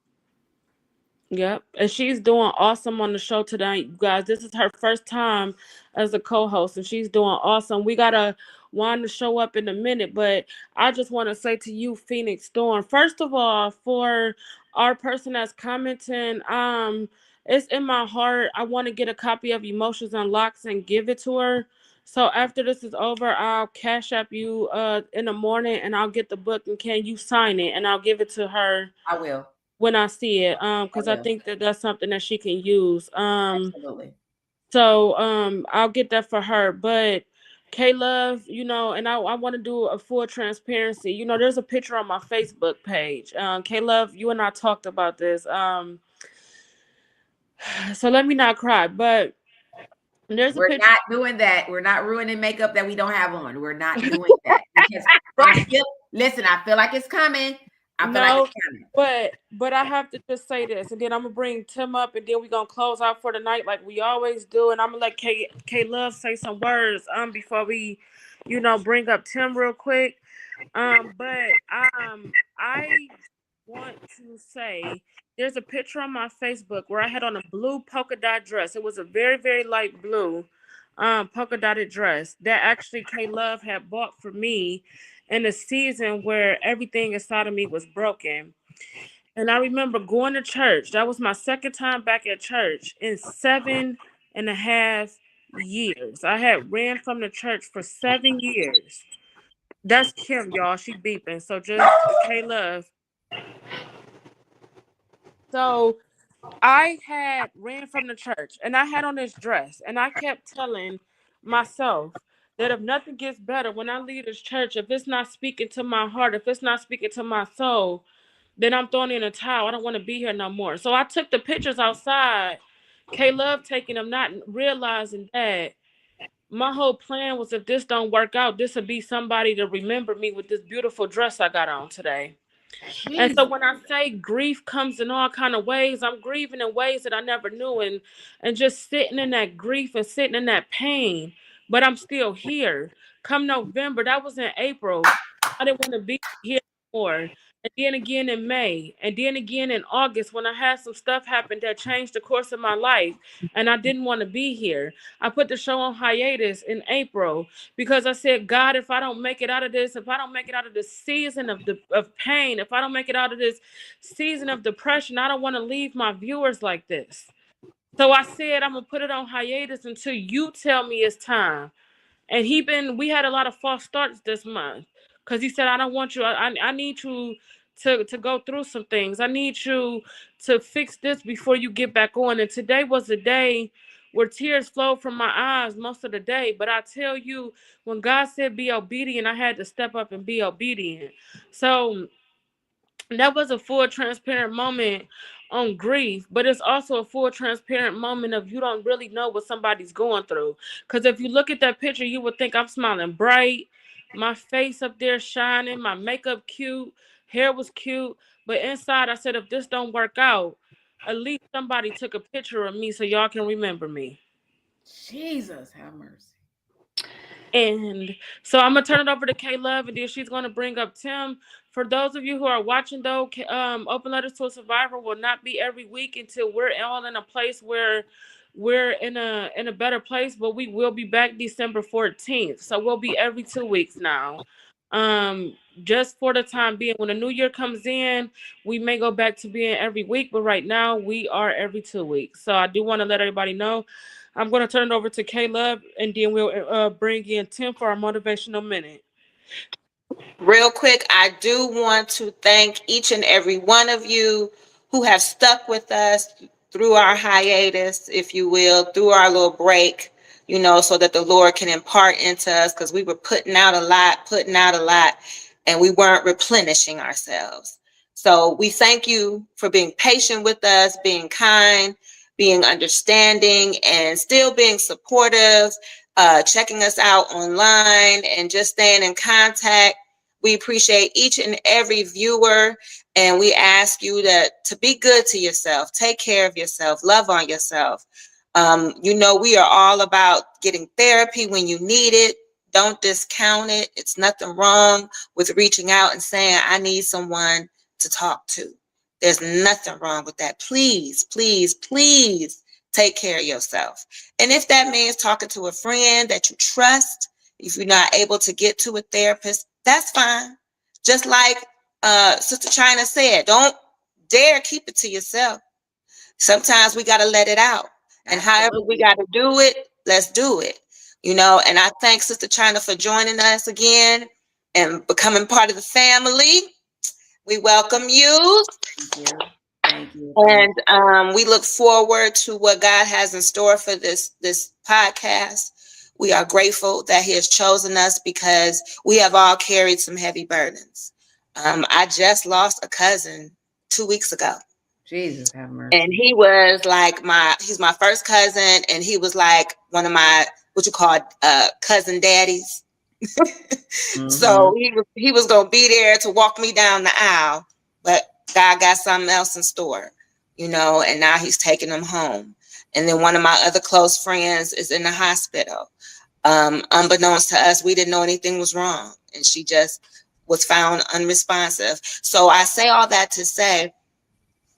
Yep. And she's doing awesome on the show tonight, you guys. This is her first time as a co-host, and she's doing awesome. We got to wind the show up in a minute, but I just want to say to you, Phoenix Storm, first of all, for our person that's commenting, it's in my heart. I want to get a copy of Emotions Unlocked and give it to her. So after this is over, I'll cash app you in the morning, and I'll get the book, and can you sign it, and I'll give it to her. I will. When I see it, because I think that that's something that she can use. Absolutely. So I'll get that for her. But K-Love, you know, and I want to do a full transparency. You know, there's a picture on my Facebook page. K-Love, you and I talked about this. So let me not cry, but we're not doing that. We're not ruining makeup that we don't have on. We're not doing that. Because I feel like it's coming. But I have to just say this, and then I'm gonna bring Tim up, and then we're gonna close out for the night like we always do, and I'm gonna let K-Love say some words before we, you know, bring up Tim real quick. But I want to say there's a picture on my Facebook where I had on a blue polka dot dress. It was a very, very light blue polka dotted dress that actually K-Love had bought for me in a season where everything inside of me was broken. And I remember going to church. That was my second time back at church in 7.5 years. I had ran from the church for 7 years. That's Kim, y'all. She beeping. So just K-Love. So I had ran from the church and I had on this dress, and I kept telling myself that if nothing gets better when I leave this church, if it's not speaking to my heart, if it's not speaking to my soul, then I'm throwing in a towel. I don't want to be here no more. So I took the pictures outside, K-Love taking them, not realizing that my whole plan was, if this don't work out, this would be somebody to remember me with this beautiful dress I got on today. Jesus. And so when I say grief comes in all kind of ways, I'm grieving in ways that I never knew, and just sitting in that grief and sitting in that pain, but I'm still here. Come November, that was in April, I didn't want to be here anymore. And then again in May, and then again in August, when I had some stuff happen that changed the course of my life, and I didn't want to be here. I put the show on hiatus in April because I said, God, if I don't make it out of this, if I don't make it out of this season of pain, if I don't make it out of this season of depression, I don't want to leave my viewers like this. So I said, I'm gonna put it on hiatus until you tell me it's time. And we had a lot of false starts this month because he said, I don't want you. I need you to go through some things. I need you to fix this before you get back on. And today was a day where tears flowed from my eyes most of the day. But I tell you, when God said be obedient, I had to step up and be obedient. So that was a full transparent moment on grief, but it's also a full transparent moment of you don't really know what somebody's going through. Because if you look at that picture, you would think I'm smiling bright, my face up there shining, my makeup cute, hair was cute, but inside I said, if this don't work out, at least somebody took a picture of me so y'all can remember me. Jesus, have mercy. And so I'm gonna turn it over to K Love, and then she's gonna bring up Tim. For those of you who are watching, though, Open Letters to a Survivor will not be every week until we're all in a place where we're in a better place. But we will be back December 14th, so we'll be every 2 weeks now. Just for the time being, when the new year comes in, we may go back to being every week. But right now, we are every 2 weeks. So I do want to let everybody know. I'm going to turn it over to Caleb, and then we'll bring in Tim for our motivational minute. Real quick, I do want to thank each and every one of you who have stuck with us through our hiatus, if you will, through our little break, so that the Lord can impart into us, because we were putting out a lot, and we weren't replenishing ourselves. So we thank you for being patient with us, being kind, being understanding, and still being supportive, checking us out online, and just staying in contact. We appreciate each and every viewer, and we ask you to be good to yourself, take care of yourself, love on yourself. We are all about getting therapy when you need it. Don't discount it. It's nothing wrong with reaching out and saying, I need someone to talk to. There's nothing wrong with that. Please, please, please take care of yourself. And if that means talking to a friend that you trust, if you're not able to get to a therapist, that's fine. Just like Sister China said, don't dare keep it to yourself. Sometimes we got to let it out. And however we got to do it, let's do it. And I thank Sister China for joining us again and becoming part of the family. We welcome you. Thank you. Thank you. And we look forward to what God has in store for this podcast. We are grateful that He has chosen us, because we have all carried some heavy burdens. I just lost a cousin 2 weeks ago. Jesus have mercy. And he was like he's my first cousin, and he was like one of my, what you call, cousin daddies. Mm-hmm. So he was going to be there to walk me down the aisle, but God got something else in store, and now He's taking him home. And then one of my other close friends is in the hospital. Unbeknownst to us, we didn't know anything was wrong, and she just was found unresponsive. So I say all that to say,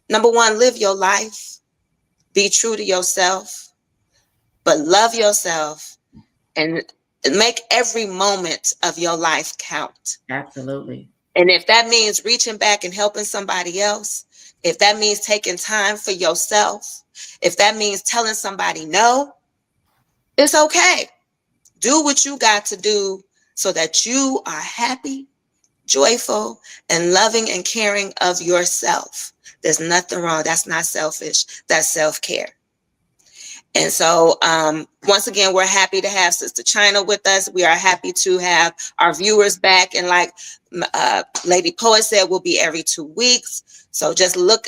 number one, live your life, be true to yourself, but love yourself, and make every moment of your life count. Absolutely. And if that means reaching back and helping somebody else, if that means taking time for yourself, if that means telling somebody no, it's okay. Do what you got to do so that you are happy, joyful, and loving and caring of yourself. There's nothing wrong. That's not selfish. That's self-care. And so once again, we're happy to have Sister China with us. We are happy to have our viewers back. And like Lady Poet said, we'll be every 2 weeks. So just look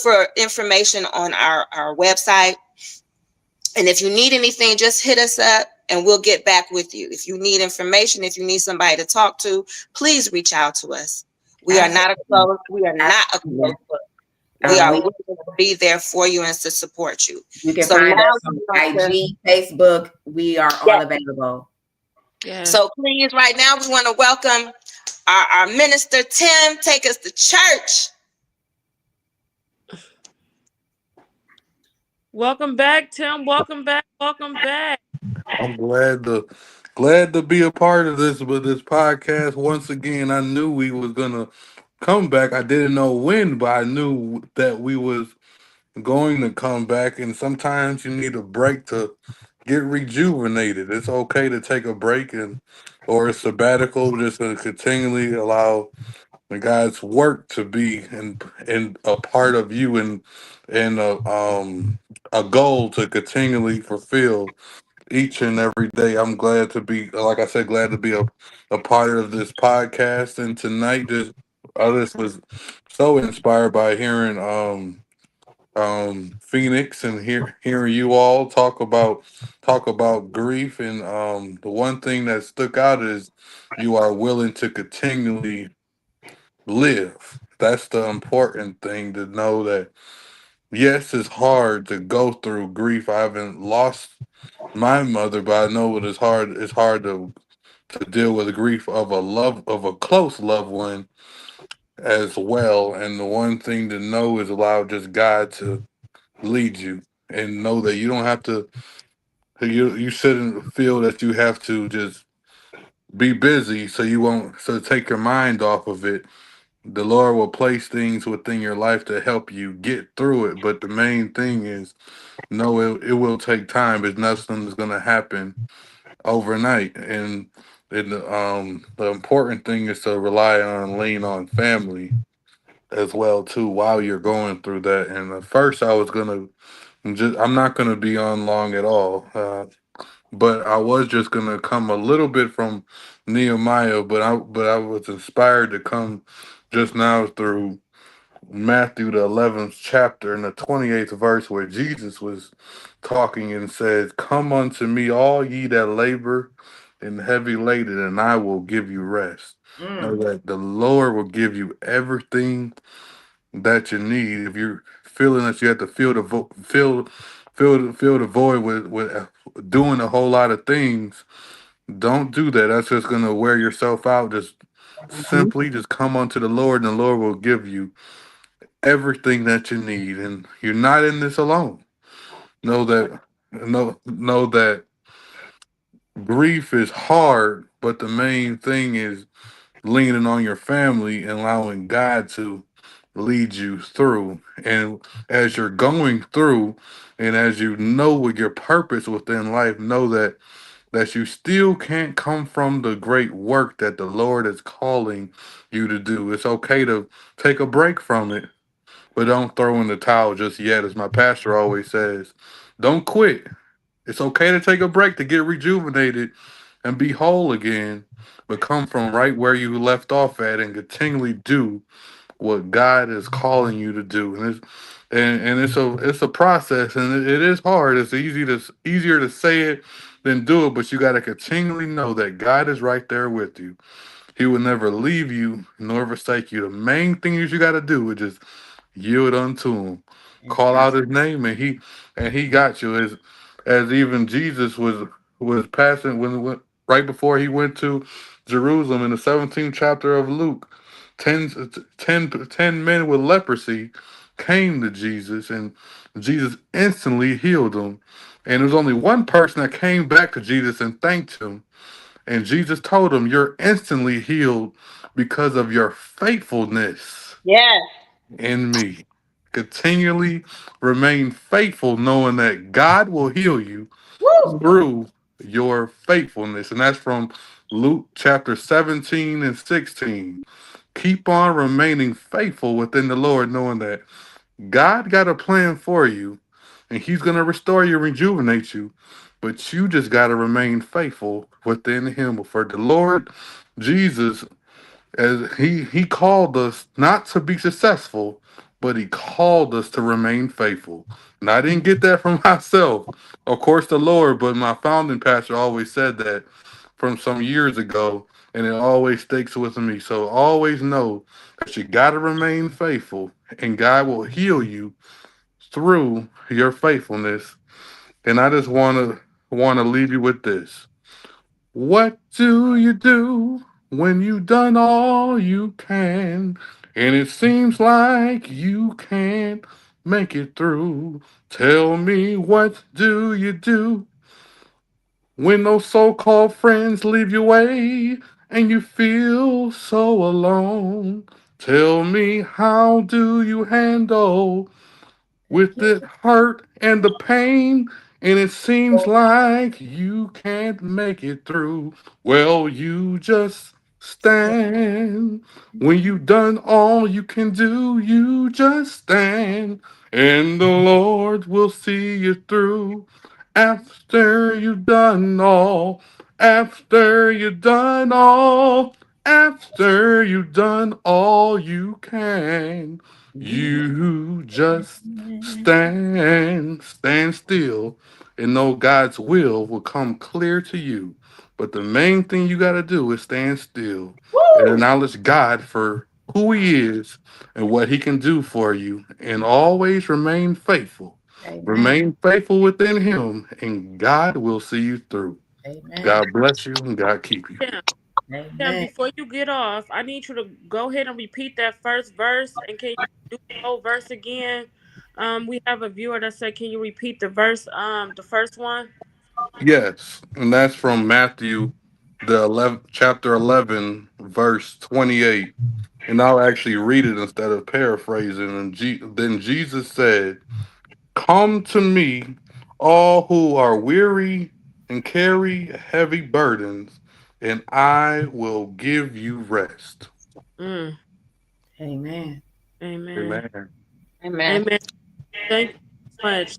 for information on our website. And if you need anything, just hit us up and we'll get back with you. If you need information, if you need somebody to talk to, please reach out to us. We are not a closed book. We are willing to be there for you and to support you. You can find us on IG, Facebook. We are all available. Yeah. So please, right now, we want to welcome our minister, Tim. Take us to church. Welcome back, Tim. Welcome back. Welcome back. I'm glad to be a part of this podcast. Once again, I knew we was gonna come back. I didn't know when, but I knew that we was going to come back. And sometimes you need a break to get rejuvenated. It's okay to take a break or a sabbatical, just to continually allow the God's work to be and a part of you and a goal to continually fulfill each and every day. I'm glad to be, like I said, glad to be a part of this podcast. And tonight, I just was so inspired by hearing Phoenix and hearing you all talk about grief. And the one thing that stuck out is you are willing to continually live. That's the important thing, to know that yes, it's hard to go through grief. I haven't lost my mother, but I know it is hard. It's hard to deal with the grief of a close loved one as well. And the one thing to know is allow just God to lead you, and know that you don't have to. You shouldn't feel that you have to just be busy so you won't so take your mind off of it. The Lord will place things within your life to help you get through it. But the main thing is, no, it will take time. It's nothing that's going to happen overnight. And the important thing is to rely on and lean on family as well too while you're going through that. And at first, I'm not gonna be on long at all. But I was just gonna come a little bit from Nehemiah, but I was inspired to come just now through Matthew the 11th chapter and the 28th verse, where Jesus was talking and says, "Come unto me, all ye that labor and heavy laden, and I will give you rest." Know that the Lord will give you everything that you need. If you're feeling that you have to fill the void with doing a whole lot of things, don't do that. That's just gonna wear yourself out. Just simply just come unto the Lord, and the Lord will give you everything that you need. And you're not in this alone. Know that know that grief is hard, but the main thing is leaning on your family and allowing God to lead you through. And as you're going through, and as you know what your purpose within life, know that you still can't come from the great work that the Lord is calling you to do. It's okay to take a break from it, but don't throw in the towel just yet. As my pastor always says, don't quit. It's okay to take a break to get rejuvenated and be whole again, but come from right where you left off at and continually do what God is calling you to do. And it's a process, and it is hard. It's easier to say it than do it, but you got to continually know that God is right there with you. He will never leave you nor forsake you. The main thing is you got to do is just yield unto him, call out his name, and he got you. As even Jesus was passing right before he went to Jerusalem in the 17th chapter of Luke. 10 men with leprosy came to Jesus, and Jesus instantly healed them. And there was only one person that came back to Jesus and thanked him. And Jesus told him, "You're instantly healed because of your faithfulness Yes. in me." Continually remain faithful, knowing that God will heal you Woo. through your faithfulness. And that's from Luke chapter 17 and 16. Keep on remaining faithful within the Lord, knowing that God got a plan for you, and he's going to restore you, rejuvenate you. But you just got to remain faithful within him. For the Lord Jesus, as he called us not to be successful, but he called us to remain faithful. And I didn't get that from myself, of course, the Lord, but my founding pastor always said that from some years ago, and it always sticks with me. So always know that you got to remain faithful, and God will heal you through your faithfulness. And I just want to leave you with this. What do you do when you've done all you can, and it seems like you can't make it through? Tell me, what do you do when those so-called friends leave you away and you feel so alone? Tell me, how do you handle with the hurt and the pain, and it seems like you can't make it through? Well, you just stand. When you've done all you can do, you just stand, and the Lord will see you through. After you've done all, after you've done all, after you've done all you can, you just stand still, and know God's will come clear to you. But the main thing you got to do is stand still and Woo. acknowledge God for who he is and what he can do for you, and always remain faithful. Amen. Remain faithful within him, and God will see you through. Amen. God bless you and God keep you. Yeah. Amen. Yeah, before you get off, I need you to go ahead and repeat that first verse. And can you do the whole verse again? We have a viewer that said, "Can you repeat the verse? The first one." Yes, and that's from Matthew, chapter 11, verse 28. And I'll actually read it instead of paraphrasing. And then Jesus said, "Come to me, all who are weary and carry heavy burdens, and I will give you rest." Mm, Amen. amen. Amen. Amen. Amen. Thank you so much.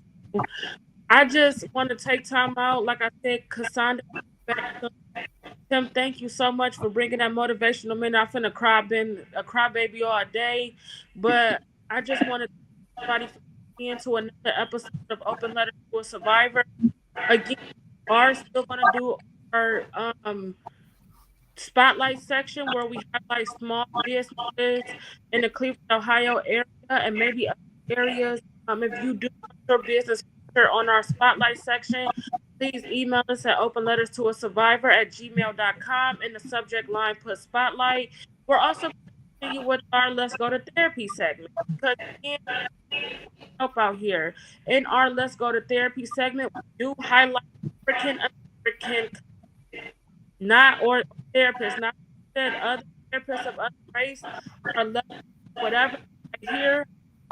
I just want to take time out, like I said, Cassandra. Tim, thank you so much for bringing that motivational minute. I've been a crybaby all day, but I just want to thank everybody for tuning into another episode of Open Letter to a Survivor. Again, we are still going to do our spotlight section where we highlight small businesses in the Cleveland, Ohio area and maybe other areas. If you do want your business featured on our spotlight section, please email us at openletterstoasurvivor@gmail.com. In the subject line, put spotlight. We're also going to continue with our Let's Go to Therapy segment because again, help out here. In our Let's Go to Therapy segment, we do highlight African American, not or therapists, not said other therapists of other race or level, whatever. Right here,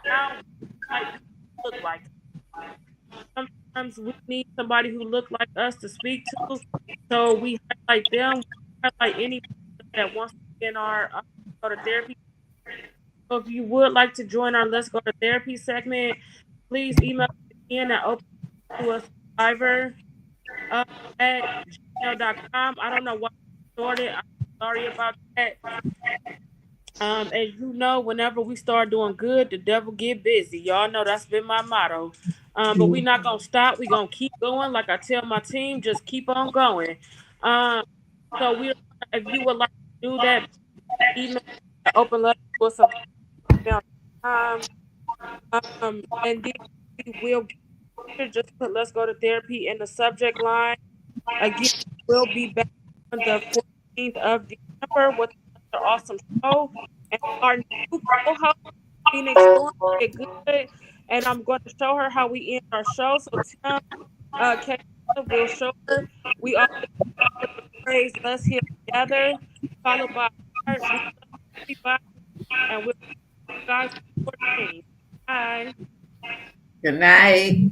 how like people look like. Sometimes we need somebody who look like us to speak to, so we highlight them. We highlight anybody that wants to be in our go to therapy. So if you would like to join our Let's Go to Therapy segment, please email us again at open to a survivor at gmail.com. I don't know why I started. I'm sorry about that. As you know, whenever we start doing good, the devil get busy. Y'all know that's been my motto. But we're not gonna stop. We're gonna keep going. Like I tell my team, just keep on going. Um, so we, if you would like to do that, email open letter to us at gmail.com. And then we will just put "Let's Go to Therapy" in the subject line. Again, we'll be back on the 14th of December with another awesome show. And our new co-host, Phoenix Storm, get good. And I'm going to show her how we end our show. So Tim, Kate will show her. We always put the phrase "Let's heal together," followed by heart. We love everybody, and we'll see you guys on the 14th. Bye. Good night.